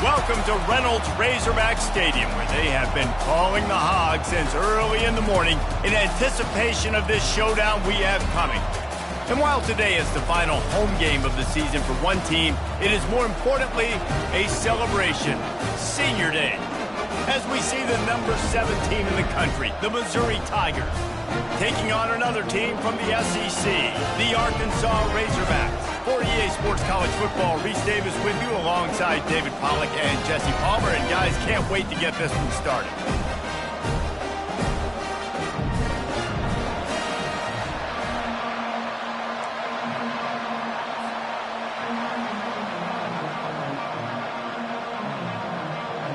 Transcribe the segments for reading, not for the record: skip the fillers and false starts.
Welcome to Reynolds Razorback Stadium, where they have been calling the Hogs since early in the morning in anticipation of this showdown we have coming. And while today is the final home game of the season for one team, it is more importantly a celebration, Senior Day, as we see the number 7 team in the country, the Missouri Tigers, taking on another team from the SEC, the Arkansas Razorbacks. For EA Sports College Football, Reese Davis with you alongside David Pollack and Jesse Palmer. And guys, can't wait to get this one started.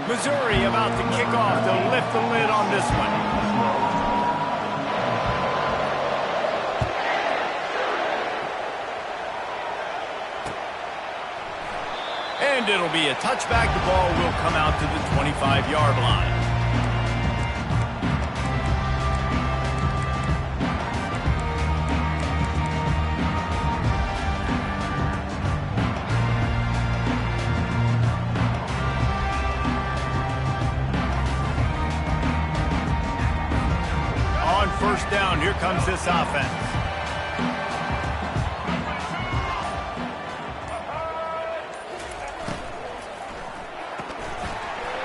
Missouri about to kick off to lift the lid on this one. And it'll be a touchback. The ball will come out to the 25-yard line. On first down, here comes this offense.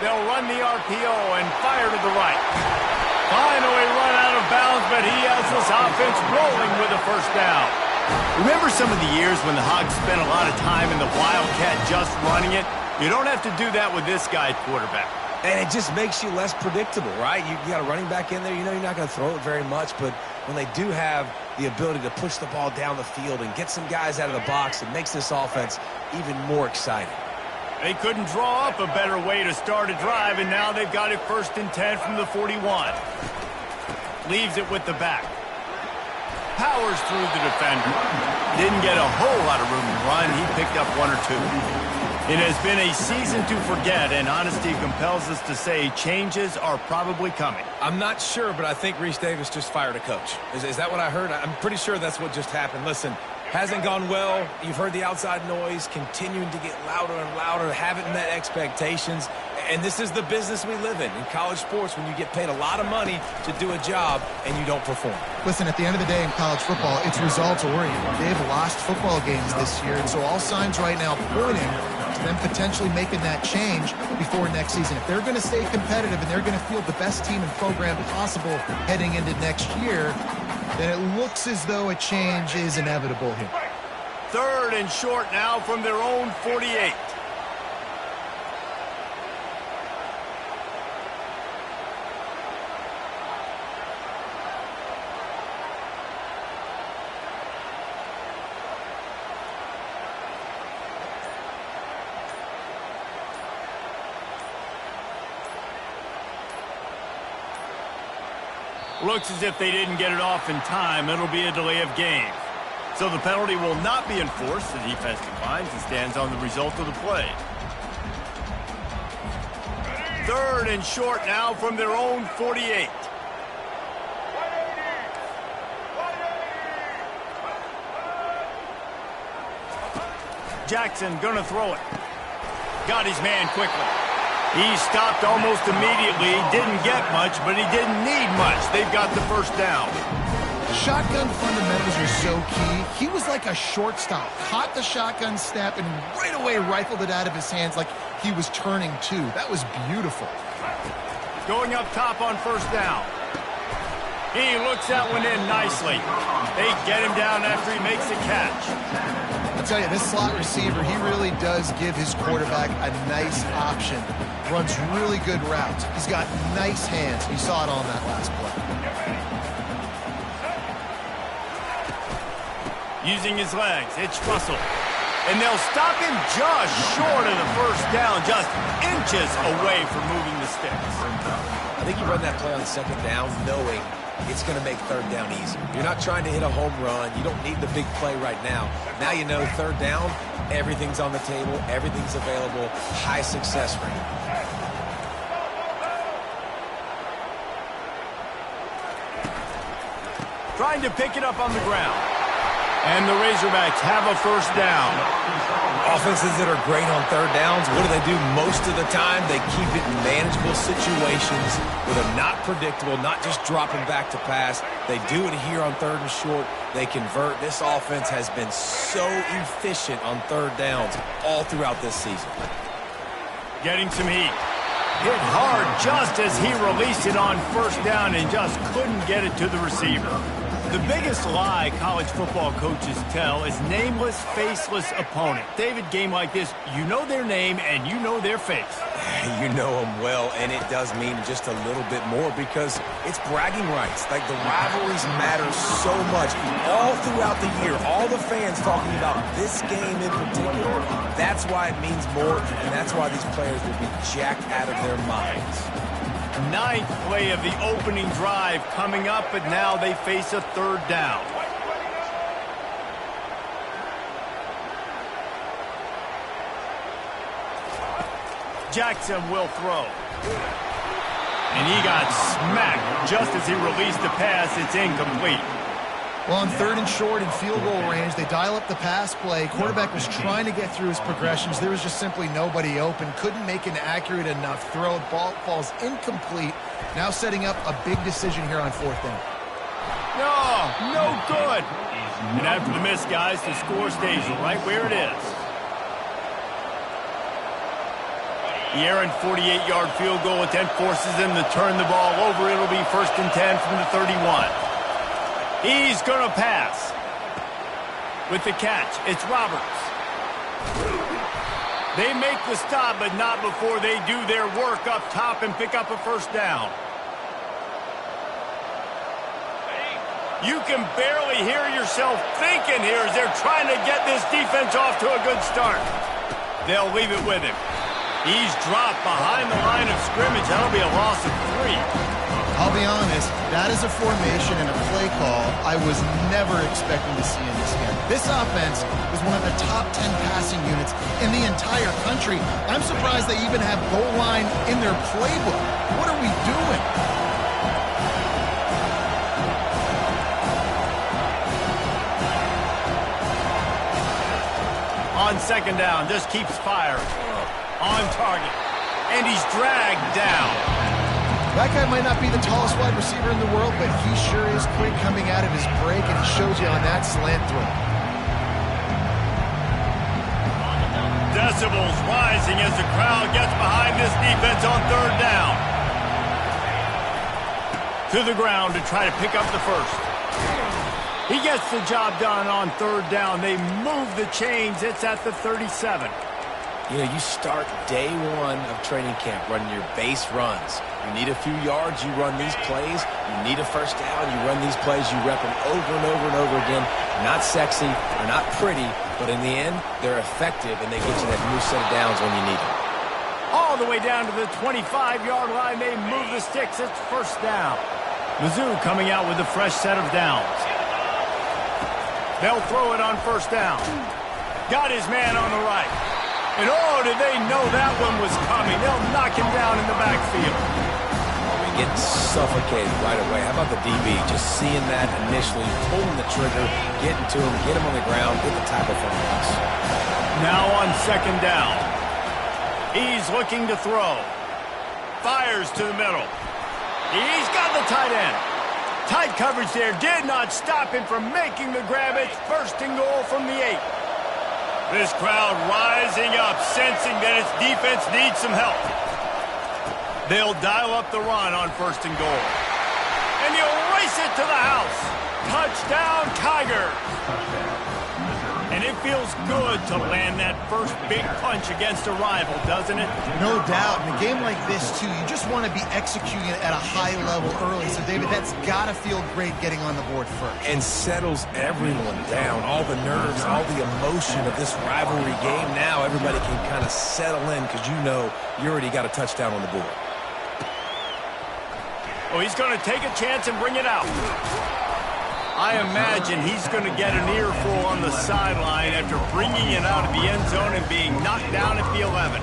They'll run the RPO and fire to the right. Finally run out of bounds, but he has this offense rolling with a first down. Remember some of the years when the Hogs spent a lot of time in the Wildcat just running it? You don't have to do that with this guy at quarterback. And it just makes you less predictable, right? You got a running back in there. You know you're not going to throw it very much, but when they do have the ability to push the ball down the field and get some guys out of the box, it makes this offense even more exciting. They couldn't draw up a better way to start a drive, and now they've got it 1st and 10 from the 41. Leaves it with the back. Powers through the defender. Didn't get a whole lot of room to run. He picked up 1 or 2. It has been a season to forget, and honesty compels us to say changes are probably coming. I'm not sure, but I think Reese Davis just fired a coach. Is that what I heard? I'm pretty sure that's what just happened. Listen, hasn't gone well. You've heard the outside noise continuing to get louder and louder. Haven't met expectations. And this is the business we live in college sports, when you get paid a lot of money to do a job and you don't perform. Listen, at the end of the day in college football, it's results oriented. They've lost football games this year, and so all signs right now pointing to them potentially making that change before next season. If they're going to stay competitive and they're going to field the best team and program possible heading into next year, then it looks as though a change is inevitable here. 3rd and short now from their own 48. Looks as if they didn't get it off in time. It'll be a delay of game. So the penalty will not be enforced. The defense declines and stands on the result of the play. 3rd and short now from their own 48. Jackson gonna throw it. Got his man quickly. He stopped almost immediately. Didn't get much, but he didn't need much. They've got the first down. Shotgun fundamentals are so key. He was like a shortstop. Caught the shotgun snap and right away rifled it out of his hands like he was turning two. That was beautiful. Going up top on first down. He looks that one in nicely. They get him down after he makes the catch. I'll tell you, this slot receiver, he really does give his quarterback a nice option. Runs really good routes. He's got nice hands. You saw it on that last play. Using his legs, it's Russell. And they'll stop him just short of the first down, just inches away from moving the sticks. I think you run that play on 2nd down knowing it's going to make 3rd down easy. You're not trying to hit a home run. You don't need the big play right now. Now you know 3rd down, everything's on the table, everything's available, high success rate. Trying to pick it up on the ground. And the Razorbacks have a first down. Offenses that are great on third downs, what do? Most of the time, they keep it in manageable situations where they're not predictable, not just dropping back to pass. They do it here on third and short. They convert. This offense has been so efficient on third downs all throughout this season. Getting some heat. Hit hard just as he released it on first down and just couldn't get it to the receiver. The biggest lie college football coaches tell is nameless, faceless opponent. David, game like this, you know their name and you know their face. You know them well, and it does mean just a little bit more because it's bragging rights. Like, the rivalries matter so much. All throughout the year, all the fans talking about this game in particular. That's why it means more, and that's why these players will be jacked out of their minds. Ninth play of the opening drive coming up, but now they face a third down. Jackson will throw. And he got smacked just as he released the pass. It's incomplete. Well, on third and short in field goal range, they dial up the pass play. Quarterback was trying to get through his progressions. There was just simply nobody open. Couldn't make an accurate enough throw. Ball falls incomplete. Now setting up a big decision here on fourth down. No good. And after the miss, guys, the score stays right where it is. The errant 48-yard field goal attempt forces them to turn the ball over. It'll be 1st and 10 from the 31. He's going to pass. With the catch, it's Roberts. They make the stop, but not before they do their work up top and pick up a first down. You can barely hear yourself thinking here as they're trying to get this defense off to a good start. They'll leave it with him. He's dropped behind the line of scrimmage. That'll be a loss of 3. I'll be honest, that is a formation and a play call I was never expecting to see in this game. This offense is one of the top 10 passing units in the entire country. I'm surprised they even have goal line in their playbook. What are we doing? On second down, just keeps firing. On target. And he's dragged down. That guy might not be the tallest wide receiver in the world, but he sure is quick coming out of his break, and he shows you on that slant throw. Decibels rising as the crowd gets behind this defense on third down. To the ground to try to pick up the first. He gets the job done on third down. They move the chains. It's at the 37. You know, you start day one of training camp running your base runs. You need a few yards, you run these plays. You need a first down, you run these plays. You rep them over and over and over again. They're not sexy, they're not pretty, but in the end, they're effective, and they get you that new set of downs when you need them. All the way down to the 25-yard line, they move the sticks. It's first down. Mizzou coming out with a fresh set of downs. They'll throw it on first down. Got his man on the right. And oh, did they know that one was coming. They'll knock him down in the backfield. Getting suffocated right away. How about the DB? Just seeing that initially, pulling the trigger, getting to him, get him on the ground, get the tackle for him. Now on second down. He's looking to throw. Fires to the middle. He's got the tight end. Tight coverage there did not stop him from making the grab. It's 1st and goal from the 8. This crowd rising up, sensing that its defense needs some help. They'll dial up the run on 1st and goal. And he'll race it to the house. Touchdown, Tigers. And it feels good to land that first big punch against a rival, doesn't it? No doubt. In a game like this, too, you just want to be executing it at a high level early. So, David, that's got to feel great getting on the board first. And settles everyone down. All the nerves, all the emotion of this rivalry game. Now everybody can kind of settle in because you know you already got a touchdown on the board. Oh, he's going to take a chance and bring it out. I imagine he's going to get an earful on the sideline after bringing it out of the end zone and being knocked down at the 11.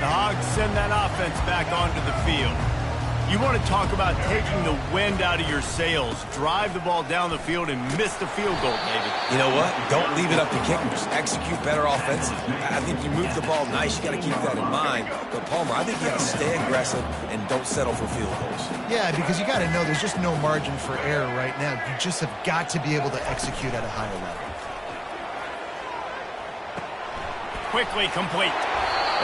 The Hogs send that offense back onto the field. You want to talk about taking the wind out of your sails. Drive the ball down the field and miss the field goal, David. You know what? Don't leave it up to kickers. Execute better offensively. I think you move the ball nice. You got to keep that in mind. But, Palmer, I think you got to stay aggressive and don't settle for field goals. Yeah, because you got to know there's just no margin for error right now. You just have got to be able to execute at a higher level. Quickly complete.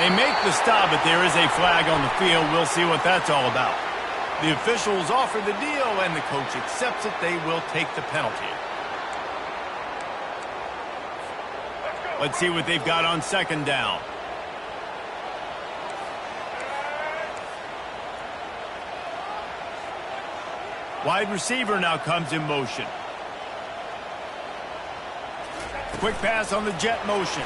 They make the stop, but there is a flag on the field. We'll see what that's all about. The officials offer the deal, and the coach accepts it. They will take the penalty. Let's see what they've got on second down. Wide receiver now comes in motion. Quick pass on the jet motion.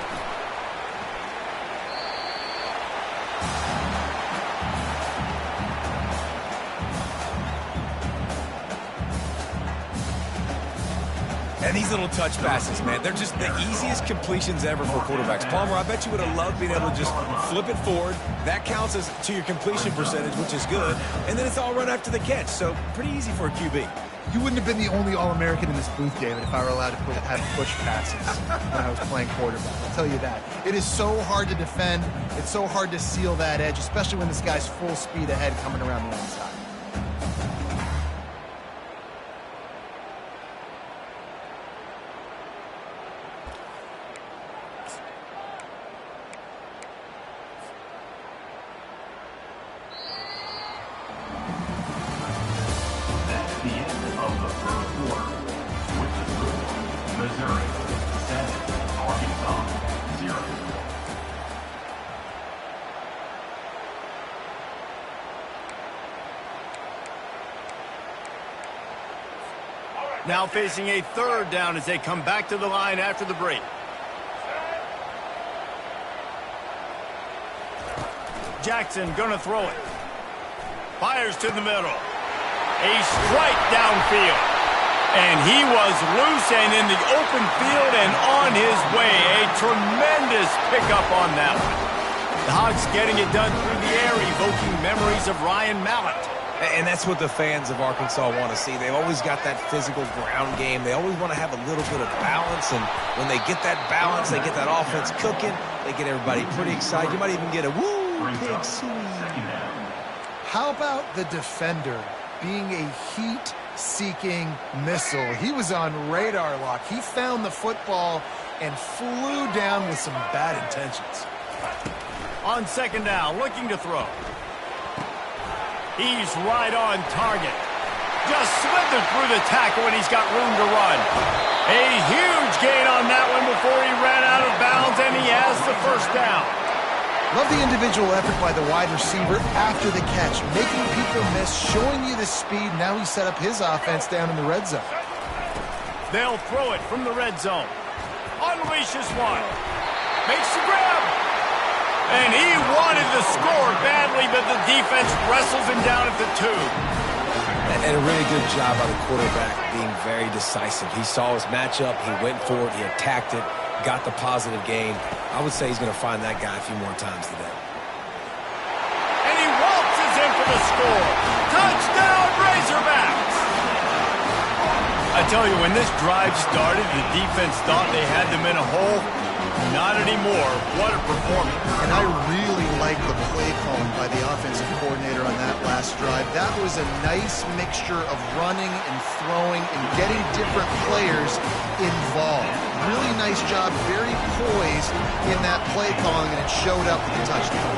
And these little touch passes, man, they're just the easiest completions ever for quarterbacks. Palmer, I bet you would have loved being able to just flip it forward. That counts as to your completion percentage, which is good. And then it's all run after the catch, so pretty easy for a QB. You wouldn't have been the only All-American in this booth, David, if I were allowed to have push passes when I was playing quarterback. I'll tell you that. It is so hard to defend. It's so hard to seal that edge, especially when this guy's full speed ahead coming around the inside. Now facing a third down as they come back to the line after the break. Jackson gonna throw it. Fires to the middle. A strike downfield. And he was loose and in the open field and on his way. A tremendous pickup on that one. The Hogs getting it done through the air, evoking memories of Ryan Mallett. And that's what the fans of Arkansas want to see. They've always got that physical ground game. They always want to have a little bit of balance. And when they get that balance, they get that offense cooking. They get everybody pretty excited. You might even get a woo, pig sweet. How about the defender being a heat-seeking missile? He was on radar lock. He found the football and flew down with some bad intentions. On second down, looking to throw. He's right on target. Just slithered through the tackle and he's got room to run. A huge gain on that one before he ran out of bounds, and he has the first down. Love the individual effort by the wide receiver after the catch, making people miss, showing you the speed. Now he set up his offense down in the red zone. They'll throw it from the red zone. Unleashes one. Makes the grab. And he wanted the score badly, but the defense wrestles him down at the 2. And a really good job by the quarterback being very decisive. He saw his matchup, he went for it, he attacked it, got the positive gain. I would say he's going to find that guy a few more times today. And he waltzes in for the score. Touchdown, Razorbacks! I tell you, when this drive started, the defense thought they had them in a hole. Not anymore. What a performance. And I really like the play calling by the offensive coordinator on that last drive. That was a nice mixture of running and throwing and getting different players involved. Really nice job, very poised in that play calling, and it showed up with the touchdown.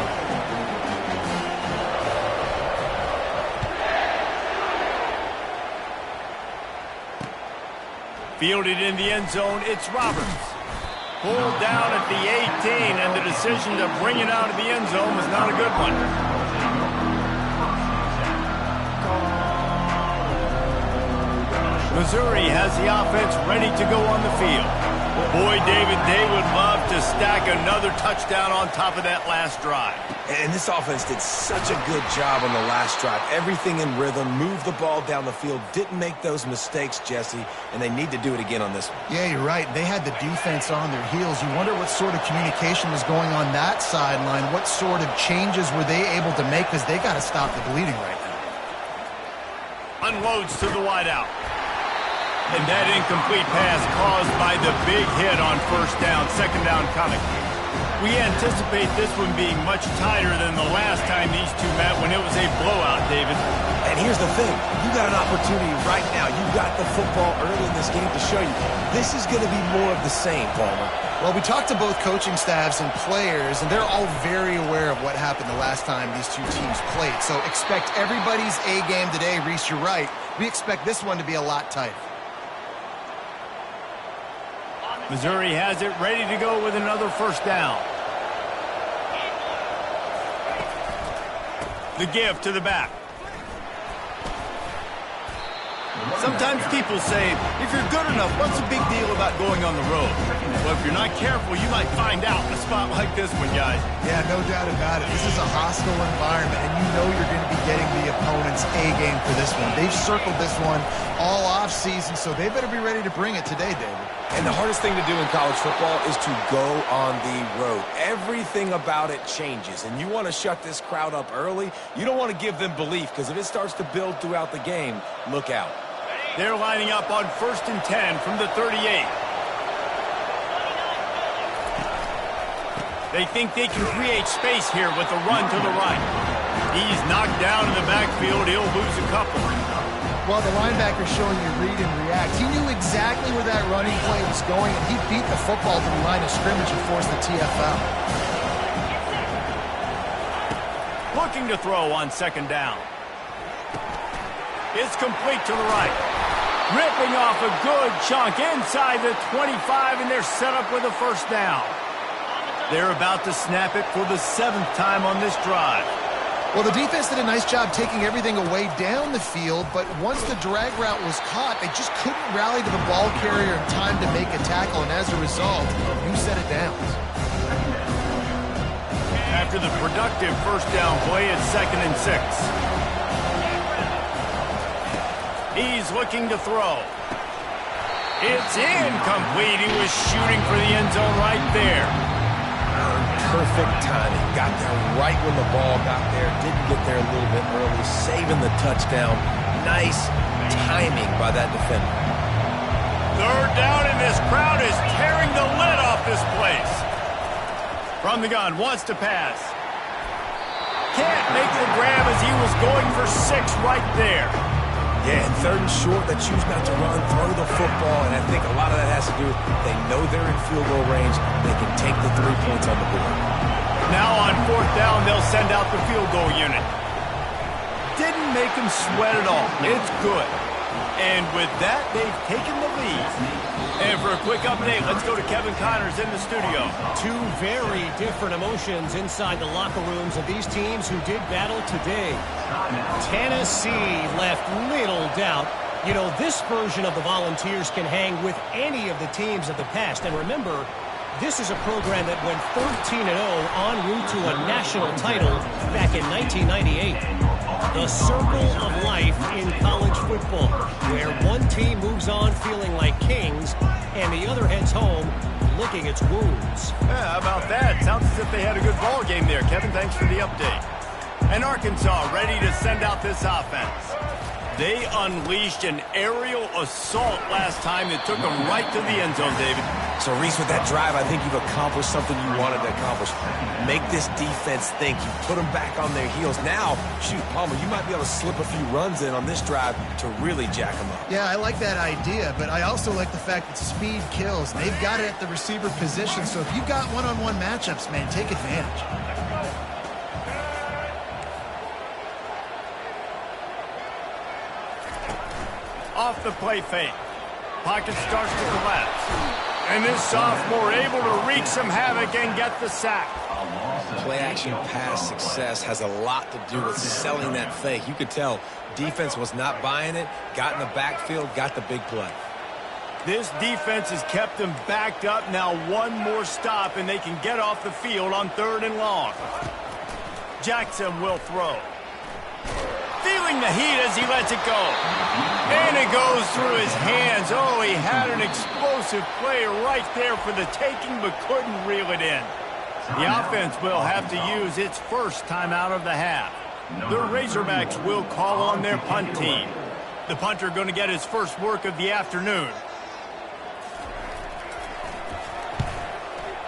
Fielded in the end zone, it's Roberts. Pulled down at the 18, and the decision to bring it out of the end zone was not a good one. Missouri has the offense ready to go on the field. Boy, David, they would love to stack another touchdown on top of that last drive. And this offense did such a good job on the last drive. Everything in rhythm, moved the ball down the field, didn't make those mistakes, Jesse, and they need to do it again on this one. Yeah, you're right. They had the defense on their heels. You wonder what sort of communication was going on that sideline. What sort of changes were they able to make, because they got to stop the bleeding right now. unloads to the wideout. And that incomplete pass caused by the big hit on first down. Second down coming. We anticipate this one being much tighter than the last time these two met when it was a blowout, David. And here's the thing. You got an opportunity right now. You got the football early in this game to show you. This is going to be more of the same, Palmer. Well, we talked to both coaching staffs and players, and they're all very aware of what happened the last time these two teams played. So expect everybody's A game today. Reese, you're right. We expect this one to be a lot tighter. Missouri has it ready to go with another first down. The give to the back. Sometimes people say, if you're good enough, what's the big deal about going on the road? Well, if you're not careful, you might find out in a spot like this one, guys. Yeah, no doubt about it. This is a hostile environment, and you know you're going to be getting the opponent's A game for this one. They've circled this one all offseason, so they better be ready to bring it today, David. And the hardest thing to do in college football is to go on the road. Everything about it changes, and you want to shut this crowd up early. You don't want to give them belief, because if it starts to build throughout the game, look out. They're lining up on 1st and 10 from the 38. They think they can create space here with a run to the right. He's knocked down in the backfield. He'll lose a couple. Well, the linebacker's showing you read and react. He knew exactly where that running play was going, and he beat the football to the line of scrimmage and forced the TFL. Looking to throw on second down. It's complete to the right. Ripping off a good chunk inside the 25, and they're set up with a first down. They're about to snap it for the 7th time on this drive. Well, the defense did a nice job taking everything away down the field, but once the drag route was caught, they just couldn't rally to the ball carrier in time to make a tackle, and as a result, you set it down. After the productive first down play, it's 2nd and 6. He's looking to throw. It's incomplete. He was shooting for the end zone right there. Perfect timing. Got there right when the ball got there. Didn't get there a little bit early. Saving the touchdown. Nice timing by that defender. 3rd down, and this crowd is tearing the lid off this place. From the gun, wants to pass. Can't make the grab as he was going for 6 right there. Yeah, and 3rd and short, they choose not to run, throw the football, and I think a lot of that has to do with they know they're in field goal range. They can take the 3 points on the board. Now on 4th down, they'll send out the field goal unit. Didn't make them sweat at all. It's good. And with that, they've taken the lead. And for a quick update, let's go to Kevin Connors in the studio. Two very different emotions inside the locker rooms of these teams who did battle today. Tennessee left little doubt. You know, this version of the Volunteers can hang with any of the teams of the past. And remember, this is a program that went 13-0 en route to a national title back in 1998. The circle of life in college football, where one team moves on feeling like kings and the other heads home licking its wounds. Yeah, how about that? Sounds as if they had a good ball game there. Kevin, thanks for the update. And Arkansas ready to send out this offense. They unleashed an aerial assault last time that took them right to the end zone, David. So, Reese, with that drive, I think you've accomplished something you wanted to accomplish. Make this defense think. You put them back on their heels. Now, shoot, Palmer, you might be able to slip a few runs in on this drive to really jack them up. Yeah, I like that idea, but I also like the fact that speed kills. They've got it at the receiver position, so if you've got one-on-one matchups, man, take advantage. Off the play fake. Pocket starts to collapse. And this sophomore able to wreak some havoc and get the sack. Play-action pass success has a lot to do with selling that fake. You could tell defense was not buying it, got in the backfield, got the big play. This defense has kept them backed up. Now one more stop, and they can get off the field on 3rd and long. Jackson will throw. Feeling the heat as he lets it go. And it goes through his hands. Oh, he had an explosive play right there for the taking, but couldn't reel it in. The offense will have to use its first timeout of the half. The Razorbacks will call on their punt team. The punter going to get his first work of the afternoon.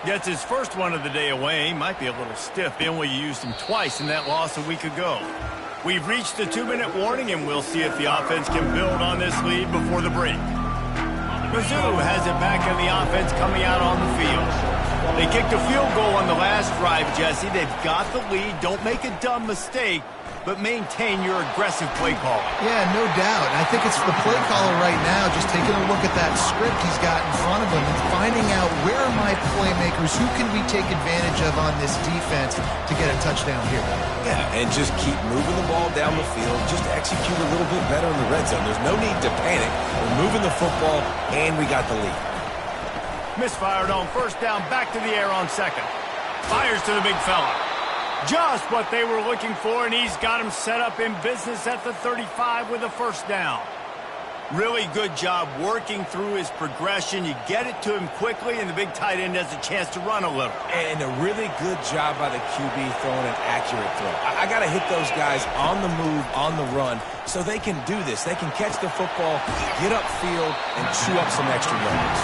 Gets his first one of the day away. Might be a little stiff, being we used him twice in that loss a week ago. We've reached the 2-minute warning, and we'll see if the offense can build on this lead before the break. Mizzou has it back in the offense coming out on the field. They kicked a field goal on the last drive, Jesse. They've got the lead. Don't make a dumb mistake, but maintain your aggressive play call. Yeah, no doubt. And I think it's the play caller right now just taking a look at that script he's got in front of him and finding out where are my playmakers, who can we take advantage of on this defense to get a touchdown here. Yeah, and just keep moving the ball down the field. Just execute a little bit better in the red zone. There's no need to panic. We're moving the football, and we got the lead. Misfired on first down, back to the air on second. Fires to the big fella. Just what they were looking for, and he's got him set up in business at the 35 with a first down. Really good job working through his progression. You get it to him quickly, and the big tight end has a chance to run a little. And a really good job by the QB throwing an accurate throw. I got to hit those guys on the move, on the run, so they can do this. They can catch the football, get upfield, and chew up some extra yards.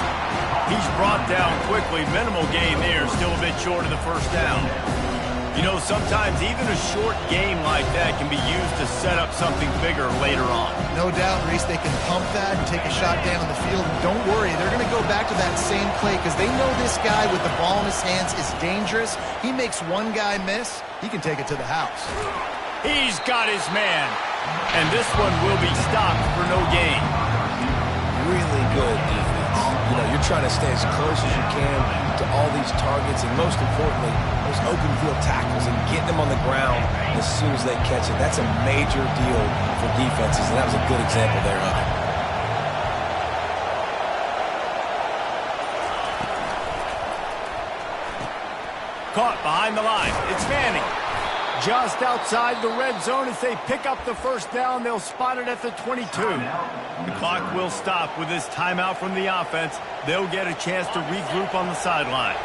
He's brought down quickly. Minimal gain there, still a bit short of the first down. You know, sometimes even a short game like that can be used to set up something bigger later on. No doubt, Reese, they can pump that and take a shot down the field. And don't worry, they're going to go back to that same play because they know this guy with the ball in his hands is dangerous. He makes one guy miss, he can take it to the house. He's got his man. And this one will be stopped for no gain. Really good defense. You know, you're trying to stay as close as you can to all these targets, and most importantly, those open field tackles and getting them on the ground as soon as they catch it. That's a major deal for defenses, and that was a good example there of it. Caught behind the line. It's Fanning. Just outside the red zone as they pick up the first down. They'll spot it at the 22. The clock will stop with this timeout from the offense. They'll get a chance to regroup on the sideline.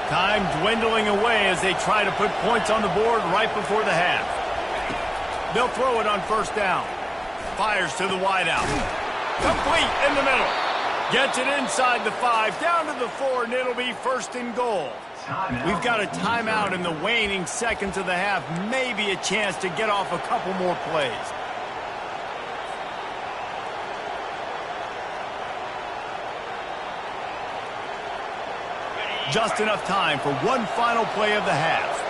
Time dwindling away as they try to put points on the board right before the half. They'll throw it on first down. Fires to the wideout. Complete in the middle. Gets it inside the 5, down to the 4, and it'll be first and goal. We've got a timeout in the waning seconds of the half. Maybe a chance to get off a couple more plays. Just enough time for one final play of the half.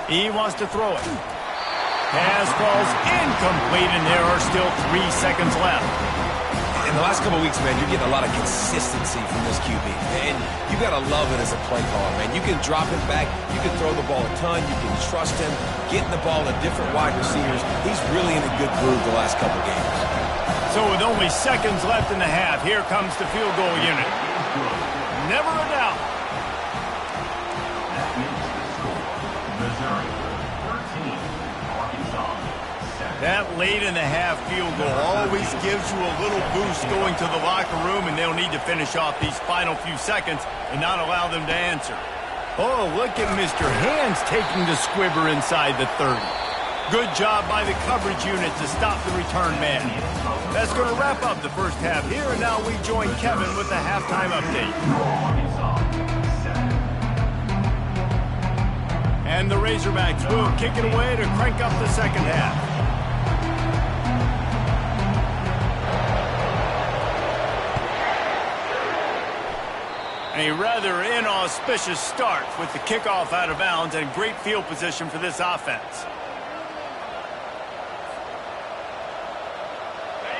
He wants to throw it. Pass falls incomplete, and there are still 3 seconds left. In the last couple of weeks, man, you're getting a lot of consistency from this QB. And you got to love it as a play caller, man. You can drop him back. You can throw the ball a ton. You can trust him. Getting the ball to different wide receivers. He's really in a good groove the last couple of games. So with only seconds left in the half, here comes the field goal unit. Never a doubt. That late in the half field goal always gives you a little boost going to the locker room, and they'll need to finish off these final few seconds and not allow them to answer. Oh, look at Mr. Hands taking the squibber inside the 30. Good job by the coverage unit to stop the return man. That's going to wrap up the first half here, and now we join Kevin with the halftime update. And the Razorbacks will kick it away to crank up the second half. A rather inauspicious start with the kickoff out of bounds and great field position for this offense.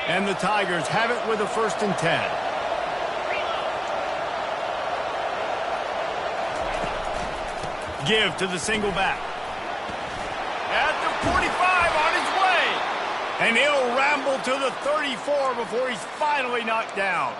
And the Tigers have it with a 1st and 10. Give to the single back. At the 45 on his way. And he'll ramble to the 34 before he's finally knocked down.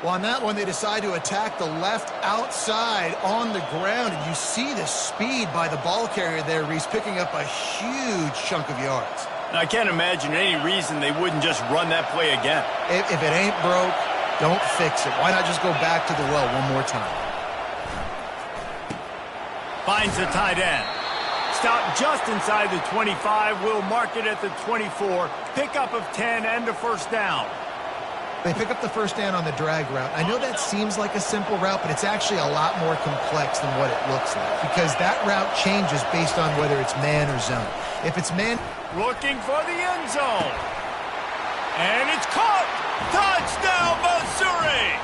Well, on that one, they decide to attack the left outside on the ground, and you see the speed by the ball carrier there, Reese, picking up a huge chunk of yards. Now, I can't imagine any reason they wouldn't just run that play again. If it ain't broke, don't fix it. Why not just go back to the well one more time? Finds the tight end. Stop just inside the 25. We'll mark it at the 24. Pickup of 10 and a first down. They pick up the first down on the drag route. I know that seems like a simple route, but it's actually a lot more complex than what it looks like because that route changes based on whether it's man or zone. If it's man... Looking for the end zone. And it's caught. Touchdown, Missouri.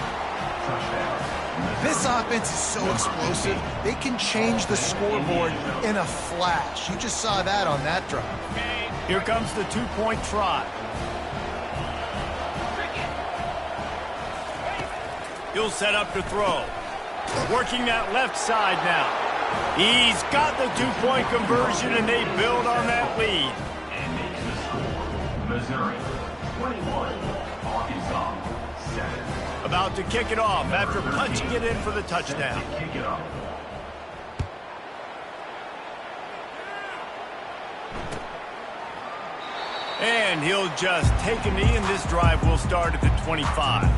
This offense is so explosive, they can change the scoreboard in a flash. You just saw that on that drive. Here comes the two-point try. He'll set up to throw. Working that left side now. He's got the two-point conversion, and they build on that lead. Missouri, 21, Arkansas, 7. About to kick it off after punching it in for the touchdown. And he'll just take a knee, and this drive will start at the 25.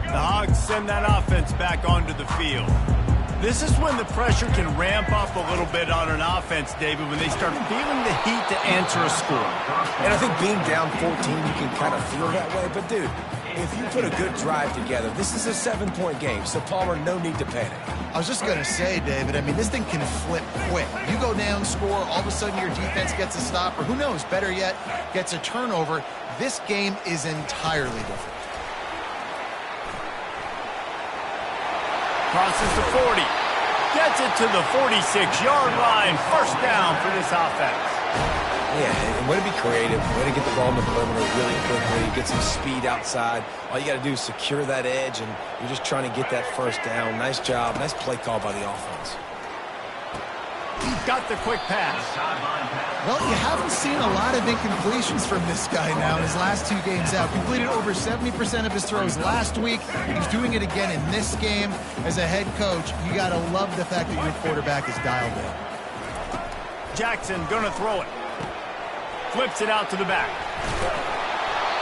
The Hogs send that offense back onto the field. This is when the pressure can ramp up a little bit on an offense, David, when they start feeling the heat to answer a score. And I think being down 14, you can kind of feel that way. But, dude, if you put a good drive together, this is a 7-point game. So, Palmer, no need to panic. I was just going to say, David, I mean, this thing can flip quick. You go down, score, all of a sudden your defense gets a stop, or who knows, better yet, gets a turnover. This game is entirely different. Crosses the 40. Gets it to the 46-yard line. First down for this offense. Yeah, and way to be creative. Way to get the ball in the perimeter really quickly. Get some speed outside. All you got to do is secure that edge, and you're just trying to get that first down. Nice job. Nice play call by the offense. He's got the quick pass. Well, you haven't seen a lot of incompletions from this guy now in his last 2 games out. Completed over 70% of his throws last week. He's doing it again in this game. As a head coach, you got to love the fact that your quarterback is dialed in. Jackson gonna throw it. Flips it out to the back.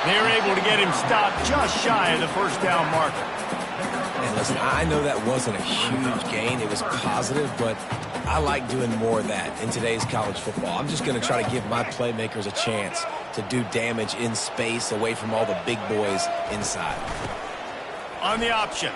They're able to get him stopped just shy of the first down marker. And listen, I know that wasn't a huge gain. It was positive, but I like doing more of that in today's college football. I'm just going to try to give my playmakers a chance to do damage in space away from all the big boys inside. On the option.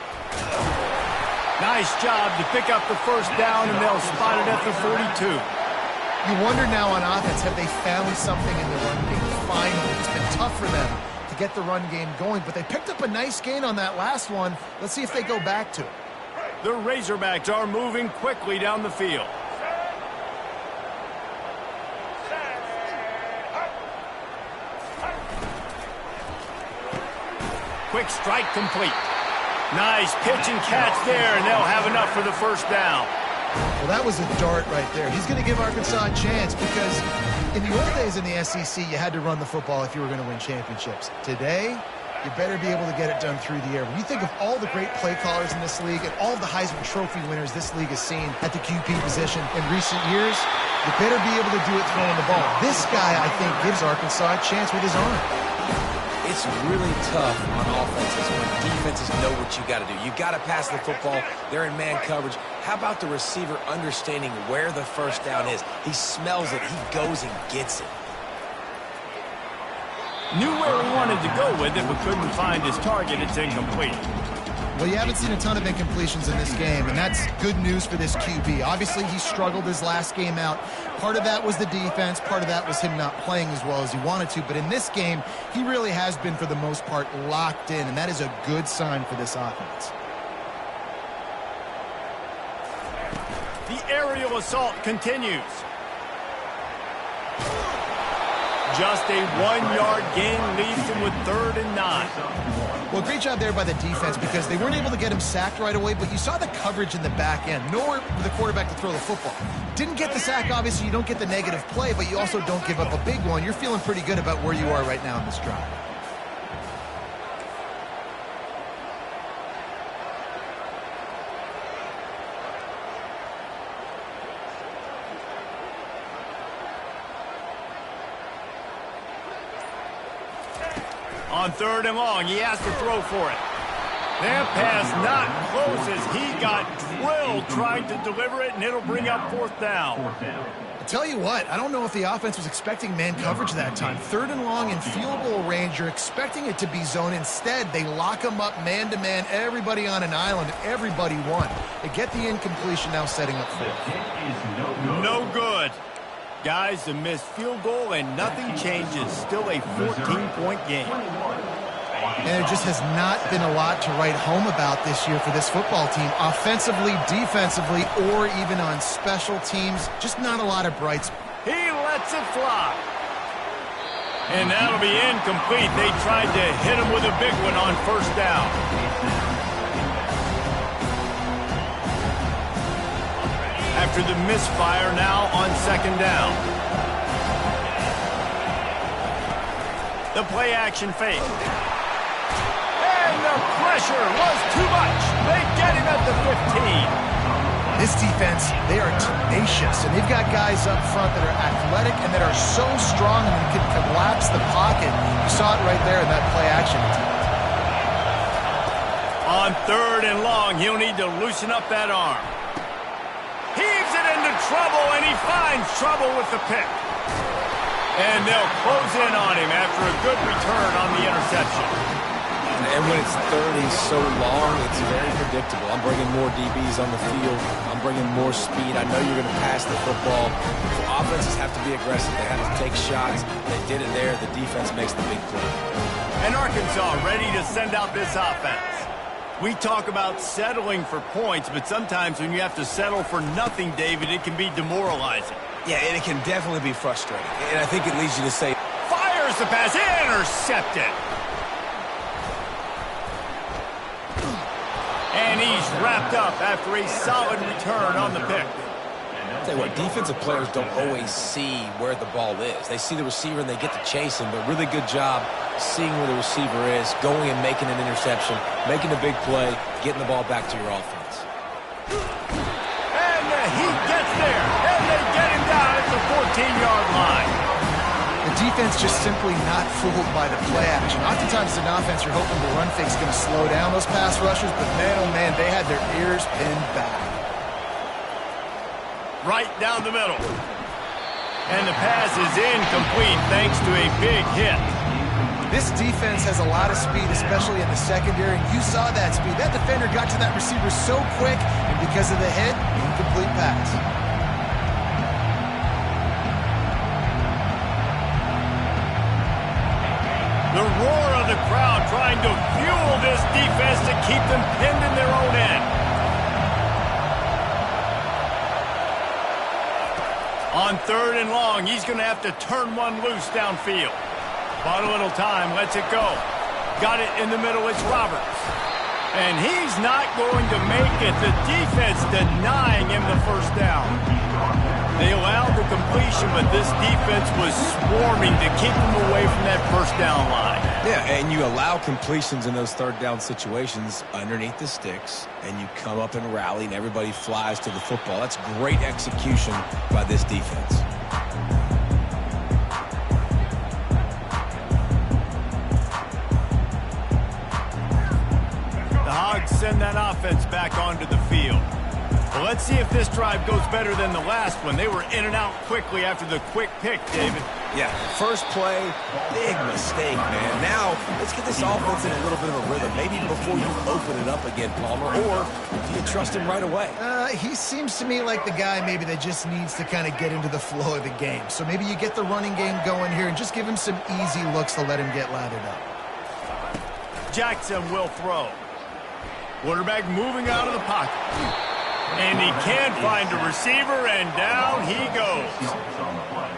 Nice job to pick up the first down, and they'll spot it at the 42. You wonder now on offense, have they found something in the run game? Finally, it's been tough for them to get the run game going, but they picked up a nice gain on that last one. Let's see if they go back to it. The Razorbacks are moving quickly down the field. Quick strike complete. Nice pitch and catch there, and they'll have enough for the first down. Well, that was a dart right there. He's going to give Arkansas a chance because in the old days in the SEC, you had to run the football if you were going to win championships. Today, you better be able to get it done through the air. When you think of all the great play callers in this league and all the Heisman Trophy winners this league has seen at the QB position in recent years, you better be able to do it throwing the ball. This guy, I think, gives Arkansas a chance with his arm. It's really tough on offenses when defenses know what you got to do. You got to pass the football. They're in man coverage. How about the receiver understanding where the first down is? He smells it. He goes and gets it. Knew where he wanted to go with it, but couldn't find his target. It's incomplete. Well, you haven't seen a ton of incompletions in this game, and that's good news for this QB. Obviously, he struggled his last game out. Part of that was the defense. Part of that was him not playing as well as he wanted to. But in this game, he really has been, for the most part, locked in, and that is a good sign for this offense. The aerial assault continues. Just a 1-yard gain leaves him with 3rd and 9. Well, great job there by the defense because they weren't able to get him sacked right away, but you saw the coverage in the back end. Nowhere for the quarterback to throw the football. Didn't get the sack, obviously. You don't get the negative play, but you also don't give up a big one. You're feeling pretty good about where you are right now in this drive. On 3rd and long, he has to throw for it. That pass not close as he got drilled trying to deliver it, and it'll bring up 4th down. I'll tell you what, I don't know if the offense was expecting man coverage that time. 3rd and long in field goal range, you're expecting it to be zone. Instead, they lock them up man-to-man, everybody on an island, and everybody won. They get the incompletion, now setting up 4th. No good. Guys, a missed field goal, and nothing changes. Still a 14-point game. And there just has not been a lot to write home about this year for this football team. Offensively, defensively, or even on special teams. Just not a lot of bright spots. He lets it fly. And that'll be incomplete. They tried to hit him with a big one on 1st down. After the misfire, now on 2nd down. The play action fake. And the pressure was too much. They get him at the 15. This defense, they are tenacious, and they've got guys up front that are athletic and that are so strong and can collapse the pocket. You saw it right there in that play action attempt. On 3rd and long, he'll need to loosen up that arm. Heaves it into trouble, and he finds trouble with the pick. And they'll close in on him after a good return on the interception. And when it's 30 so long, it's very predictable. I'm bringing more DBs on the field. I'm bringing more speed. I know you're going to pass the football. So offenses have to be aggressive. They have to take shots. They did it there. The defense makes the big play. And Arkansas ready to send out this offense. We talk about settling for points, but sometimes when you have to settle for nothing, David, it can be demoralizing. Yeah, and it can definitely be frustrating. And I think it leads you to say, fires the pass, intercepted. And he's wrapped up after a solid return on the pick. I'll tell you what, defensive players don't always see where the ball is. They see the receiver and they get to chase him, but really good job seeing where the receiver is, going and making an interception, making a big play, getting the ball back to your offense. And he gets there, and they get him down at the 14-yard line. The defense just simply not fooled by the play action. Oftentimes, as an offense, you're hoping the run fake's going to slow down those pass rushers, but man, oh man, they had their ears pinned back. Right down the middle. And the pass is incomplete thanks to a big hit. This defense has a lot of speed, especially in the secondary, and you saw that speed. That defender got to that receiver so quick, and because of the hit, incomplete pass. The roar of the crowd trying to fuel this defense to keep them pinned in their own end. On 3rd and long, he's going to have to turn one loose downfield. Bought a little time, lets it go. Got it in the middle, it's Roberts. And he's not going to make it. The defense denying him the 1st down. They allowed the completion, but this defense was swarming to keep him away from that 1st down line. Yeah, and you allow completions in those 3rd down situations underneath the sticks, and you come up and rally, and everybody flies to the football. That's great execution by this defense. The Hogs send that offense back onto the field. Well, let's see if this drive goes better than the last one. They were in and out quickly after the quick pick, David. Yeah, first play, big mistake, man. Now, let's get this offense in a little bit of a rhythm. Maybe before you open it up again, Palmer, or do you trust him right away? He seems to me like the guy maybe that just needs to kind of get into the flow of the game. So maybe you get the running game going here and just give him some easy looks to let him get lathered up. Jackson will throw. Quarterback moving out of the pocket. And he can't find a receiver, and down he goes.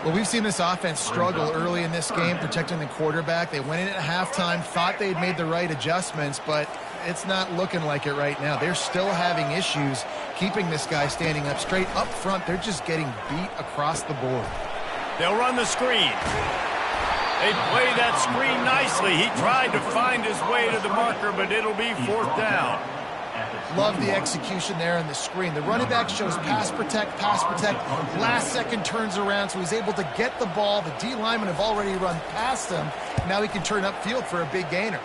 Well, we've seen this offense struggle early in this game, protecting the quarterback. They went in at halftime, thought they'd made the right adjustments, but it's not looking like it right now. They're still having issues keeping this guy standing up straight. Up front, they're just getting beat across the board. They'll run the screen. They play that screen nicely. He tried to find his way to the marker, but it'll be 4th down. Love the execution there on the screen. The running back shows pass protect, last second turns around, so he's able to get the ball. The D linemen have already run past him. Now he can turn upfield for a big gainer.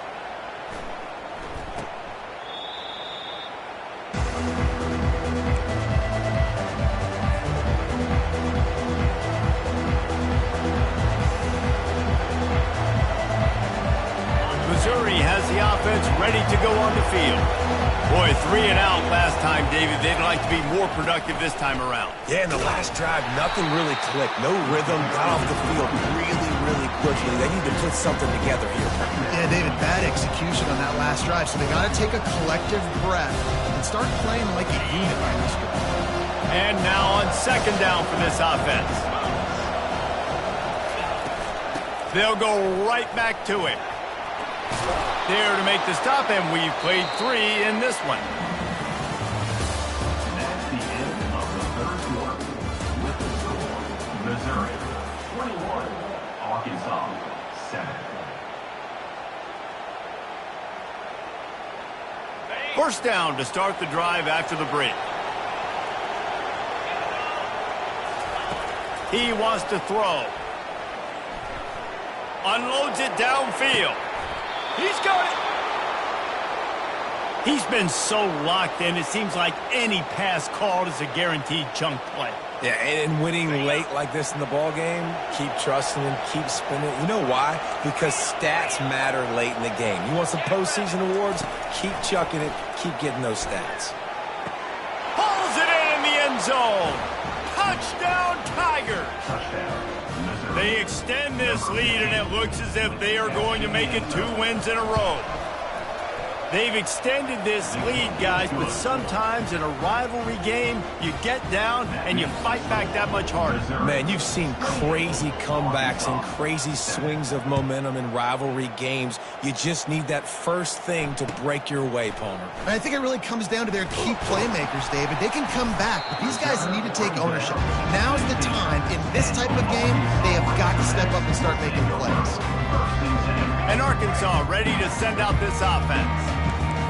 ready to go on the field. Boy, 3 and out last time, David. They'd like to be more productive this time around. Yeah, in the last drive, nothing really clicked. No rhythm, got off the field really quickly. They need to put something together here. Yeah, David, bad execution on that last drive, so they got to take a collective breath and start playing like a unit on this drive. And now on second down for this offense. They'll go right back to him. There to make the stop, and we've played 3 in this one. That's the end of the third quarter. With the score, Missouri 21, Arkansas 7. First down to start the drive after the break. He wants to throw. Unloads it downfield. He's got it. He's been so locked in, it seems like any pass called is a guaranteed chunk play. Yeah, and winning late like this in the ball game, keep trusting him, keep spinning. You know why? Because stats matter late in the game. You want some postseason awards? Keep chucking it, keep getting those stats. Pulls it in the end zone. Touchdown, Tigers. They extend this lead, and it looks as if they are going to make it 2 wins in a row. They've extended this lead, guys, but sometimes in a rivalry game, you get down and you fight back that much harder. Man, you've seen crazy comebacks and crazy swings of momentum in rivalry games. You just need that first thing to break your way, Palmer. And I think it really comes down to their key playmakers, David. They can come back, but these guys need to take ownership. Now's the time. In this type of game, they have got to step up and start making plays. And Arkansas ready to send out this offense.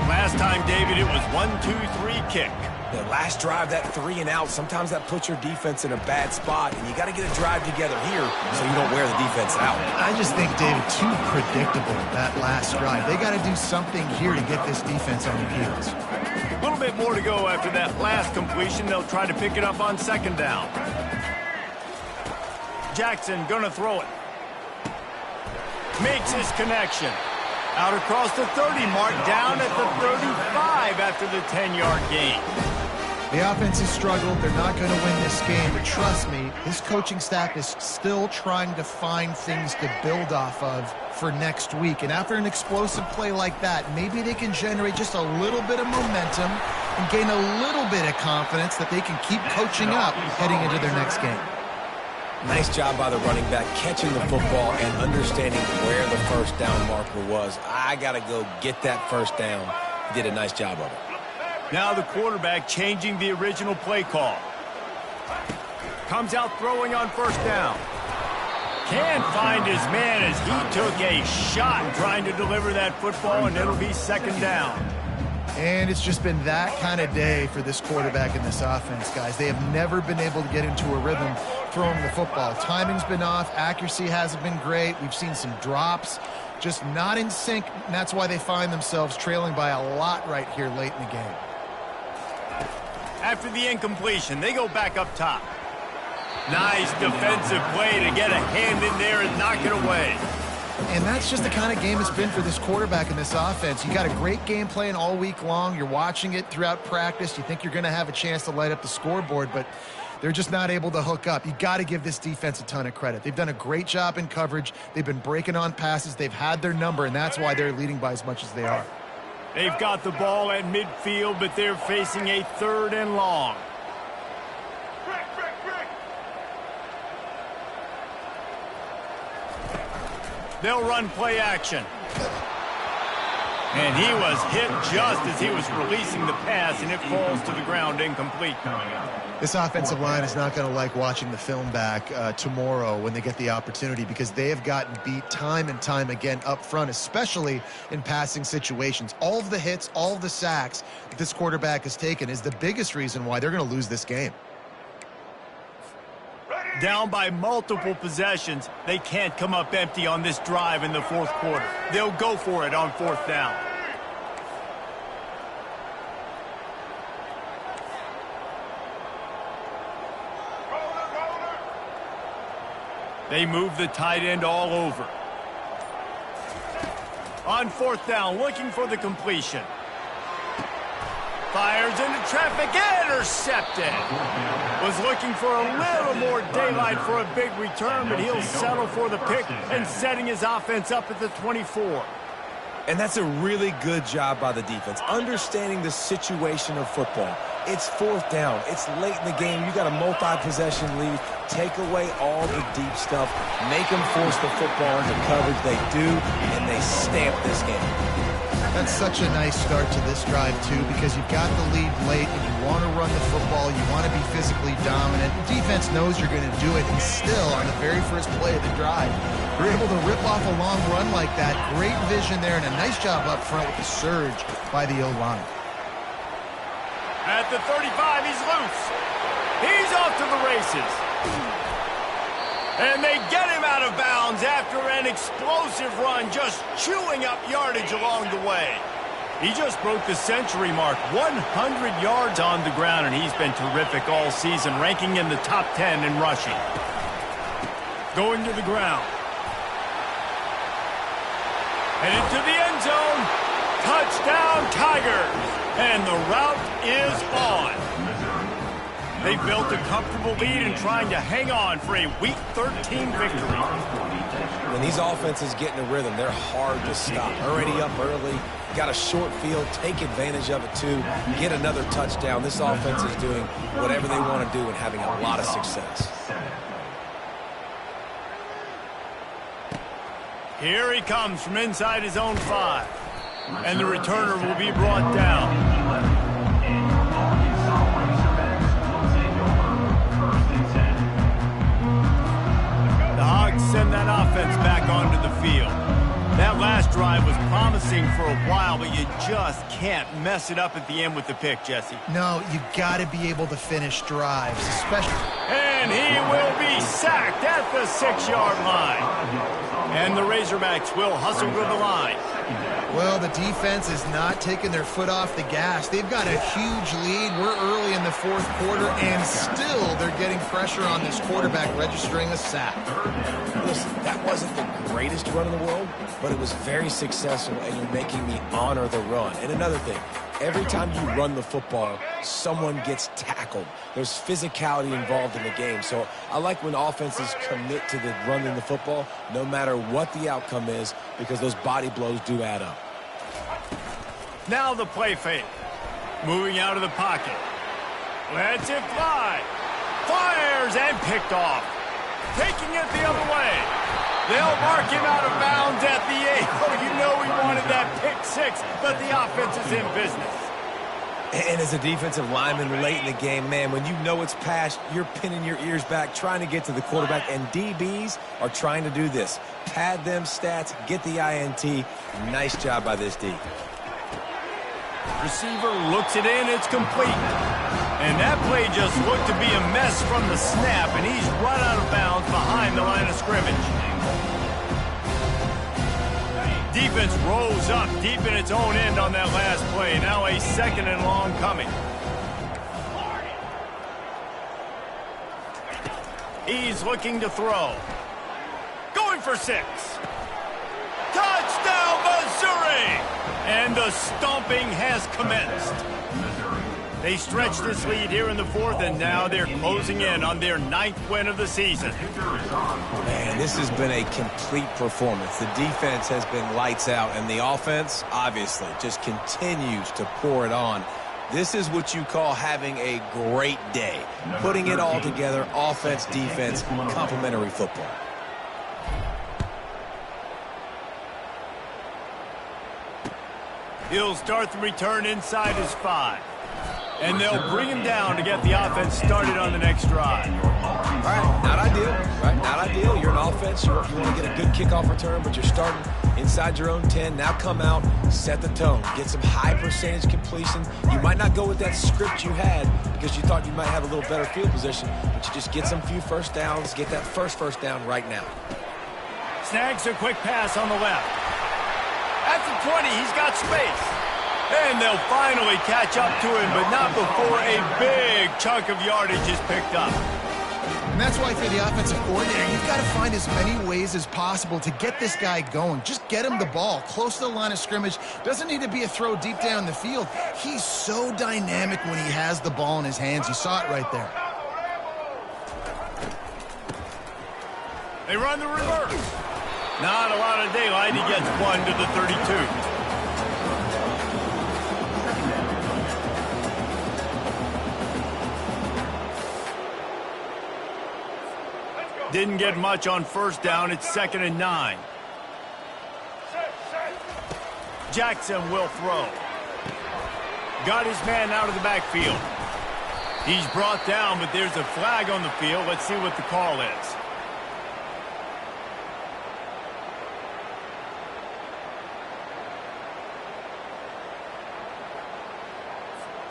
Last time, David, it was 1-2-3 kick. The last drive, that 3 and out, sometimes that puts your defense in a bad spot, and you got to get a drive together here so you don't wear the defense out. I just think, David, too predictable, that last drive. They got to do something here to get this defense on their heels. A little bit more to go after that last completion. They'll try to pick it up on second down. Jackson gonna throw it. Makes his connection. Out across the 30 mark, down at the 35 after the 10-yard gain. The offense has struggled. They're not going to win this game, but trust me, this coaching staff is still trying to find things to build off of for next week. And after an explosive play like that, maybe they can generate just a little bit of momentum and gain a little bit of confidence that they can keep coaching up heading into their next game. Nice job by the running back catching the football and understanding where the first down marker was. I got to go get that first down. He did a nice job of it. Now the quarterback changing the original play call. Comes out throwing on first down. Can't find his man as he took a shot trying to deliver that football, and it'll be second down. And it's just been that kind of day for this quarterback and this offense, guys. They have never been able to get into a rhythm throwing the football. Timing's been off. Accuracy hasn't been great. We've seen some drops, just not in sync, and that's why they find themselves trailing by a lot right here late in the game. After the incompletion, they go back up top. Nice defensive play to get a hand in there and knock it away. And that's just the kind of game it's been for this quarterback and this offense. You got a great game plan all week long. You're watching it throughout practice. You think you're going to have a chance to light up the scoreboard, but they're just not able to hook up. You got to give this defense a ton of credit. They've done a great job in coverage. They've been breaking on passes. They've had their number, and that's why they're leading by as much as they are. They've got the ball at midfield, but they're facing a 3rd and long. They'll run play action. And he was hit just as he was releasing the pass, and it falls to the ground incomplete. This offensive line is not going to like watching the film back tomorrow when they get the opportunity, because they have gotten beat time and time again up front, especially in passing situations. All of the hits, all of the sacks that this quarterback has taken is the biggest reason why they're going to lose this game. Down by multiple possessions, they can't come up empty on this drive in the 4th quarter. They'll go for it on 4th down. They move the tight end all over. On fourth down, looking for the completion. Fires into traffic, intercepted. Was looking for a little more daylight for a big return, but he'll settle for the pick and setting his offense up at the 24. And that's a really good job by the defense, understanding the situation of football. It's fourth down. It's late in the game. You got a multi-possession lead. Take away all the deep stuff. Make them force the football into coverage. They do, and they stamp this game. That's such a nice start to this drive, too, because you've got the lead late and you want to run the football. You want to be physically dominant. The defense knows you're going to do it, and still, on the very first play of the drive, you're able to rip off a long run like that. Great vision there, and a nice job up front with the surge by the O-line. At the 35, he's loose. He's off to the races. And they get him out of bounds after an explosive run, just chewing up yardage along the way. He just broke the century mark, 100 yards on the ground, and he's been terrific all season, ranking in the top 10 in rushing. Going to the ground. And into the end zone. Touchdown, Tigers. And the route is on. They built a comfortable lead and trying to hang on for a Week 13 victory. When these offenses get in a rhythm, they're hard to stop. Already up early, got a short field, take advantage of it too, get another touchdown. This offense is doing whatever they want to do and having a lot of success. Here he comes from inside his own 5. And the returner will be brought down. The Hogs send that offense back onto the field. That last drive was promising for a while, but you just can't mess it up at the end with the pick, Jesse. No, you got to be able to finish drives, especially. And he will be sacked at the 6-yard line. And the Razorbacks will hustle to the line. Well, the defense is not taking their foot off the gas. They've got a huge lead. We're early in the fourth quarter, and still they're getting pressure on this quarterback, registering a sack. Listen, that wasn't the greatest run in the world, but it was very successful, and you're making me honor the run. And another thing, every time you run the football, someone gets tackled. There's physicality involved in the game. So I like when offenses commit to the running the football, no matter what the outcome is, because those body blows do add up. Now the play fake. Moving out of the pocket. Lets it fly. Fires and picked off. Taking it the other way. They'll mark him out of bounds at the 8. Oh, you know he wanted that pick 6, but the offense is in business. And as a defensive lineman late in the game, man, when you know it's past, you're pinning your ears back, trying to get to the quarterback, and DBs are trying to do this. Pad them stats, get the INT. Nice job by this D. Receiver looks it in, it's complete. And that play just looked to be a mess from the snap, and he's run out of bounds behind the line of scrimmage. Defense rolls up deep in its own end on that last play. Now a 2nd and long coming. He's looking to throw. Going for 6. Touchdown, Missouri! And the stomping has commenced. They stretch this lead here in the 4th, and now they're closing in on their 9th win of the season. Man, this has been a complete performance. The defense has been lights out, and the offense, obviously, just continues to pour it on. This is what you call having a great day. Putting it all together, offense, defense, complementary football. He'll start the return inside his 5. And they'll bring him down to get the offense started on the next drive. All right, not ideal, right? Not ideal. You're an offense. You want to get a good kickoff return, but you're starting inside your own 10. Now come out, set the tone. Get some high percentage completion. You might not go with that script you had because you thought you might have a little better field position, but you just get some few first downs, get that first down right now. Snags a quick pass on the left. At the 20, he's got space. And they'll finally catch up to him, but not before a big chunk of yardage is picked up. And that's why, for the offensive coordinator, you've got to find as many ways as possible to get this guy going. Just get him the ball close to the line of scrimmage. Doesn't need to be a throw deep down the field. He's so dynamic when he has the ball in his hands. You saw it right there. They run the reverse. Not a lot of daylight. He gets one to the 32. Didn't get much on first down. It's 2nd and 9. Jackson will throw. Got his man out of the backfield. He's brought down, but there's a flag on the field. Let's see what the call is.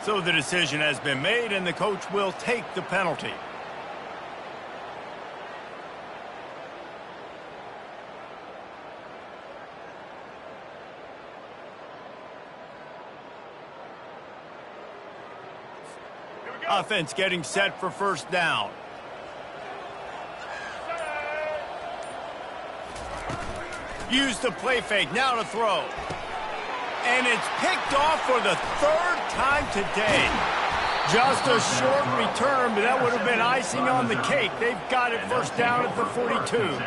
So the decision has been made, and the coach will take the penalty. Offense getting set for first down. Use the play fake, now to throw. And it's picked off for the 3rd time today. Just a short return, but that would have been icing on the cake. They've got it first down at the 42.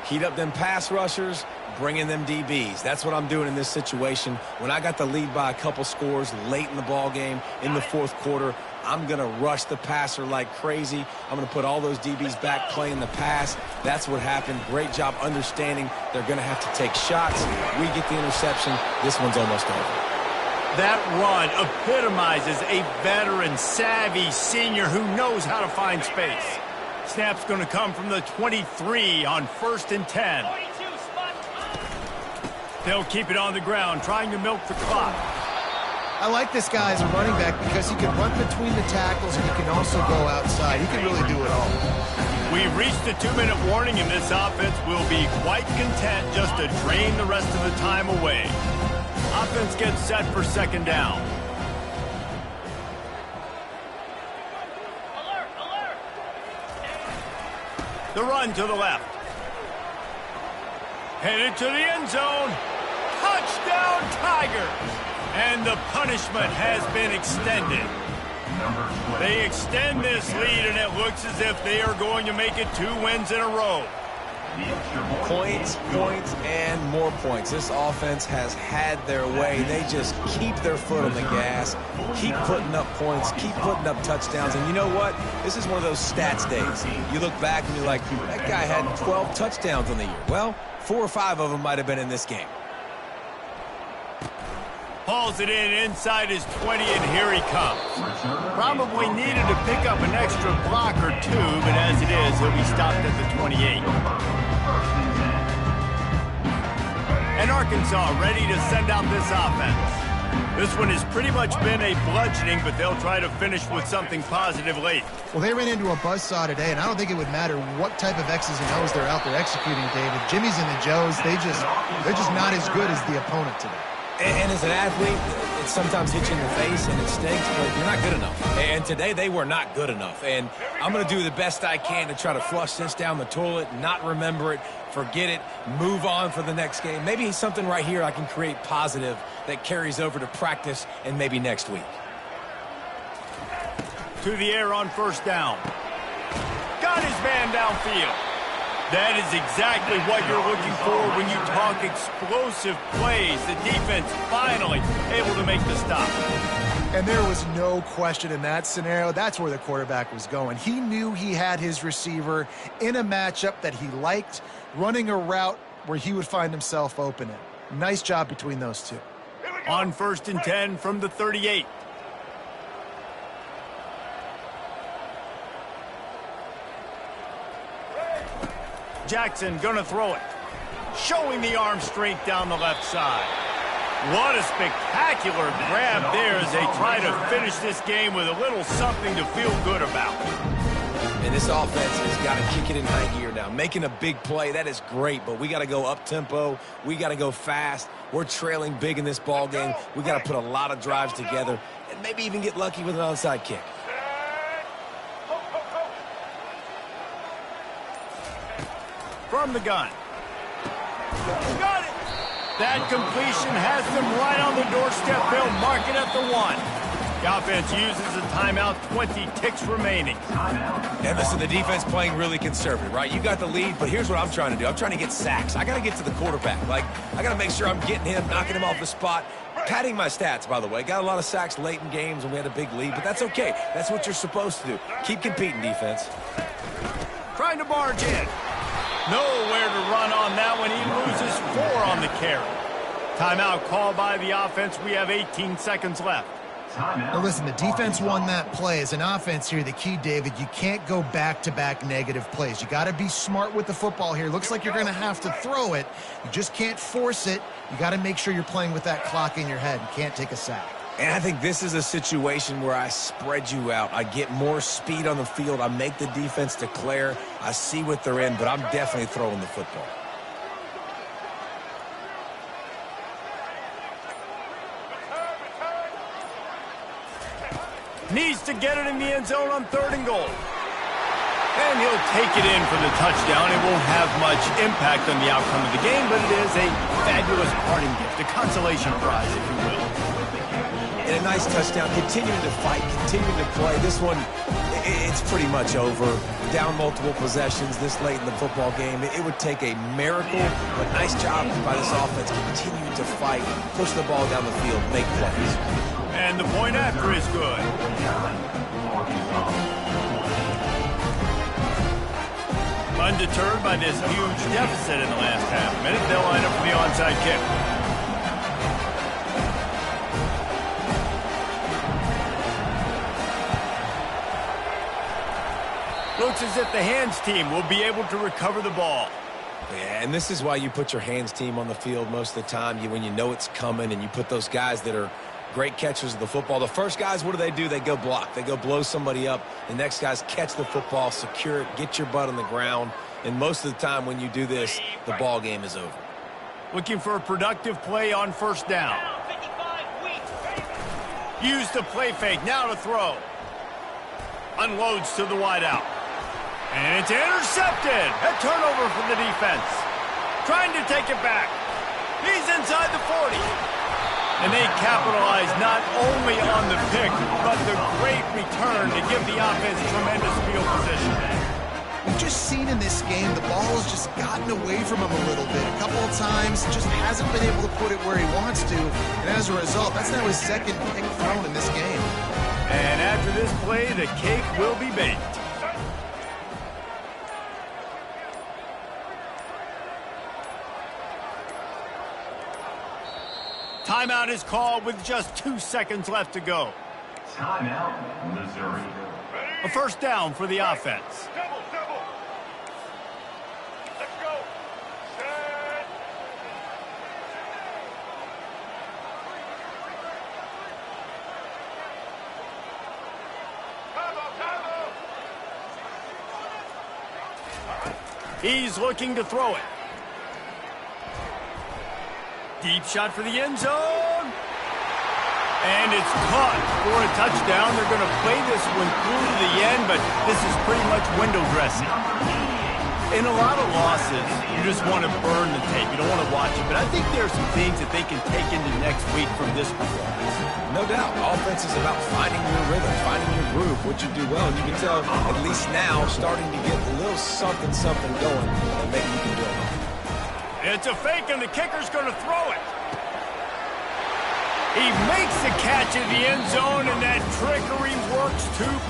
Heat up them pass rushers, bring in them DBs. That's what I'm doing in this situation. When I got the lead by a couple scores late in the ball game, in the 4th quarter, I'm going to rush the passer like crazy. I'm going to put all those DBs back playing the pass. That's what happened. Great job understanding they're going to have to take shots. We get the interception. This one's almost over. That run epitomizes a veteran, savvy senior who knows how to find space. Snap's going to come from the 23 on 1st and 10. They'll keep it on the ground, trying to milk the clock. I like this guy as a running back because he can run between the tackles and he can also go outside. He can really do it all. We've reached the 2-minute warning, and this offense will be quite content just to drain the rest of the time away. Offense gets set for 2nd down. The run to the left. Headed to the end zone. Touchdown, Tigers! And the punishment has been extended. They extend this lead, and it looks as if they are going to make it 2 wins in a row. Points, points, and more points. This offense has had their way. They just keep their foot on the gas, keep putting up points, keep putting up touchdowns. And you know what? This is one of those stats days. You look back and you're like, that guy had 12 touchdowns on the year. Well, 4 or 5 of them might have been in this game. Hauls it in inside his 20, and here he comes. Probably needed to pick up an extra block or 2, but as it is, he'll be stopped at the 28. And Arkansas ready to send out this offense. This one has pretty much been a bludgeoning, but they'll try to finish with something positive late. Well, they ran into a buzzsaw today, and I don't think it would matter what type of X's and O's they're out there executing, David. Jimmy's and the Joes, they're just not as good as the opponent today. And as an athlete, it sometimes hits you in the face and it stinks, but you're not good enough. And today they were not good enough. And I'm going to do the best I can to try to flush this down the toilet, not remember it, forget it, move on for the next game. Maybe something right here I can create positive that carries over to practice and maybe next week. To the air on first down. Got his man downfield. That is exactly what you're looking for when you talk explosive plays. The defense finally able to make the stop. And there was no question in that scenario. That's where the quarterback was going. He knew he had his receiver in a matchup that he liked, running a route where he would find himself open in. Nice job between those two. On 1st and 10 from the 38. Jackson gonna throw it. Showing the arm strength down the left side. What a spectacular grab there as they try to finish this game with a little something to feel good about. And this offense has got to kick it in high gear now. Making a big play, that is great, but we got to go up-tempo. We got to go fast. We're trailing big in this ball game. We got to put a lot of drives together and maybe even get lucky with an onside kick. from the gun. Got it! That completion has them right on the doorstep. They'll mark it at the 1. The offense uses a timeout, 20 ticks remaining. And listen, the defense playing really conservative, right? You got the lead, but here's what I'm trying to do. I'm trying to get sacks. I got to get to the quarterback. Like, I got to make sure I'm getting him, knocking him off the spot. Padding my stats, by the way. Got a lot of sacks late in games when we had a big lead, but that's okay. That's what you're supposed to do. Keep competing, defense. Trying to barge in. Nowhere to run on that one. He loses 4 on the carry. Timeout called by the offense. We have 18 seconds left. Now listen, the defense won that play. As an offense here, the key, David, you can't go back-to-back negative plays. You got to be smart with the football here. Looks like you're going to have to throw it. You just can't force it. You got to make sure you're playing with that clock in your head. You can't take a sack. And I think this is a situation where I spread you out. I get more speed on the field. I make the defense declare. I see what they're in, but I'm definitely throwing the football. Needs to get it in the end zone on 3rd and goal. And he'll take it in for the touchdown. It won't have much impact on the outcome of the game, but it is a fabulous parting gift, a consolation prize, if you will. And a nice touchdown, continuing to fight, continuing to play. This one, it's pretty much over. Down multiple possessions this late in the football game. It would take a miracle, but nice job by this offense, continuing to fight, push the ball down the field, make plays. And the point after is good. Undeterred by this huge deficit in the last half minute, they'll line up for the onside kick. Looks as if the hands team will be able to recover the ball. Yeah, and this is why you put your hands team on the field most of the time. When you know it's coming and you put those guys that are great catchers of the football. The first guys, what do? They go block. They go blow somebody up. The next guys catch the football, secure it, get your butt on the ground. And most of the time when you do this, the ball game is over. Looking for a productive play on 1st down. Use the play fake. Now to throw. Unloads to the wideout. And it's intercepted. A turnover for the defense. Trying to take it back. He's inside the 40. And they capitalize not only on the pick, but the great return to give the offense tremendous field position. We've just seen in this game the ball has just gotten away from him a little bit. A couple of times, just hasn't been able to put it where he wants to. And as a result, that's now his 2nd pick thrown in this game. And after this play, the cake will be baked. Timeout is called with just 2 seconds left to go. Timeout, Missouri. A 1st down for the offense. Double. Let's go. Set. Combo. He's looking to throw it. Deep shot for the end zone. And it's caught for a touchdown. They're going to play this one through to the end, but this is pretty much window dressing. In a lot of losses, you just want to burn the tape. You don't want to watch it. But I think there are some things that they can take into next week from this performance. No doubt. Offense is about finding your rhythm, finding your groove, what you do well. And you can tell, at least now, starting to get a little something going that maybe you can do it. It's a fake, and the kicker's going to throw it. He makes the catch in the end zone, and that trickery works to perfection.